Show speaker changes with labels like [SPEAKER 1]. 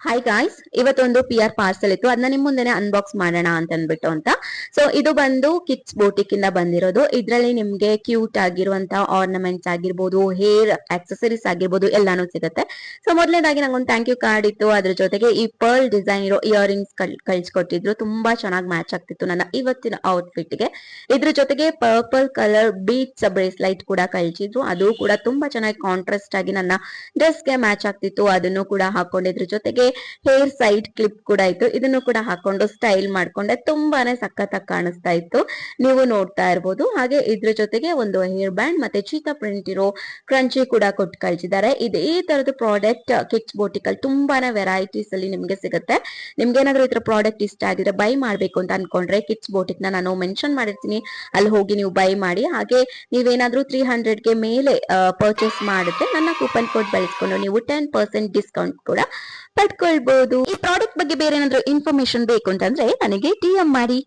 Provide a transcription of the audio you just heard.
[SPEAKER 1] Hi guys, ಇವತ್ತೊಂದು PR parcel ಇತ್ತು. ಅದನ್ನ ನಿಮ್ ಮುಂದೆನೆ ಅನ್ಬಾಕ್ಸ್ ಮಾಡೋಣ ಅಂತ ಅನ್ಬಿಟ್ಟು ಅಂತ. ಸೊ ಇದು ಬಂದು ಕಿಡ್ಸ್ ಬೋಟಿಕ್ ಇಂದ ಬಂದಿರೋದು. ಇದ್ರಲ್ಲಿ ನಿಮ್ಗೆ ಕ್ಯೂಟ್ ಆಗಿರುವಂತ ಆರ್ನಮೆಂಟ್ಸ್ ಆಗಿರ್ಬೋದು, ಹೇರ್ ಆಕ್ಸೆಸರೀಸ್ ಆಗಿರ್ಬೋದು, ಎಲ್ಲಾನು ಸಿಗುತ್ತೆ. ಸೊ ಮೊದಲನೇದಾಗಿ ನಂಗೊಂದು ಥ್ಯಾಂಕ್ ಯು ಕಾರ್ಡ್ ಇತ್ತು. ಅದ್ರ ಜೊತೆಗೆ ಈ ಪರ್ಲ್ ಡಿಸೈನ್ ಇರೋ ಇಯರಿಂಗ್ಸ್ ಕಳ್ಸಿಕೊಟ್ಟಿದ್ರು. ತುಂಬಾ ಚೆನ್ನಾಗಿ ಮ್ಯಾಚ್ ಆಗ್ತಿತ್ತು ನನ್ನ ಇವತ್ತಿನ ಔಟ್ಫಿಟ್ ಗೆ. ಇದ್ರ ಜೊತೆಗೆ ಪರ್ಪಲ್ ಕಲರ್ ಬೀಟ್ಸ್ ಬ್ರೇಸ್ಲೈಟ್ ಕೂಡ ಕಳ್ಸಿದ್ರು. ಅದು ಕೂಡ ತುಂಬಾ ಚೆನ್ನಾಗಿ ಕಾಂಟ್ರಾಸ್ಟ್ ಆಗಿ ನನ್ನ ಡ್ರೆಸ್ ಗೆ ಮ್ಯಾಚ್ ಆಗ್ತಿತ್ತು. ಅದನ್ನು ಕೂಡ ಹಾಕೊಂಡಿದ್ರ ಜೊತೆಗೆ ಹೇರ್ ಸೈಡ್ ಕ್ಲಿಪ್ ಕೂಡ ಇತ್ತು. ಇದನ್ನು ಕೂಡ ಹಾಕೊಂಡು ಸ್ಟೈಲ್ ಮಾಡ್ಕೊಂಡೆ. ತುಂಬಾನೇ ಸಖತ್ತಾಗಿ ಕಾಣಿಸ್ತಾ ಇತ್ತು, ನೀವು ನೋಡ್ತಾ ಇರ್ಬೋದು. ಹಾಗೆ ಇದ್ರ ಜೊತೆಗೆ ಒಂದು ಹೇರ್ ಬ್ಯಾಂಡ್ ಮತ್ತೆ ಚೀತಾ ಪ್ರಿಂಟ್ ಇರೋ ಕ್ರಂಚಿ ಕೂಡ ಕೊಟ್ಟು ಕಳ್ಸಿದ್ದಾರೆ. ಇದೇ ತರದ ಪ್ರಾಡಕ್ಟ್ ಕಿಡ್ಸ್ ಬೋಟಿಕ್ ಅಲ್ಲಿ ತುಂಬಾನೇ ವೆರೈಟೀಸ್ ಅಲ್ಲಿ ನಿಮ್ಗೆ ಸಿಗುತ್ತೆ. ನಿಮ್ಗೆ ಏನಾದ್ರೂ ಇದ್ರ ಪ್ರಾಡಕ್ಟ್ ಇಷ್ಟ ಆಗಿದ್ರೆ ಬೈ ಮಾಡ್ಬೇಕು ಅಂತ ಅನ್ಕೊಂಡ್ರೆ ಕಿಡ್ಸ್ ಬೋಟಿಕ್ ನಾನು ಮೆನ್ಷನ್ ಮಾಡಿರ್ತೀನಿ, ಅಲ್ಲಿ ಹೋಗಿ ನೀವು ಬೈ ಮಾಡಿ. ಹಾಗೆ ನೀವೇನಾದ್ರೂ 300 ಗೆ ಮೇಲೆ ಪರ್ಚೇಸ್ ಮಾಡುತ್ತೆ ನನ್ನ ಕೂಪನ್ ಕೋಡ್ ಬಳಸ್ಕೊಂಡು ನೀವು 10% ಡಿಸ್ಕೌಂಟ್ ಕೂಡ ಪಡ್ಕೊಳ್ಬಹುದು. ಈ ಪ್ರಾಡಕ್ಟ್ ಬಗ್ಗೆ ಬೇರೆ ಏನಾದ್ರೂ ಇನ್ಫಾರ್ಮೇಶನ್ ಬೇಕು ಅಂತಂದ್ರೆ ನನಗೆ DM ಮಾಡಿ.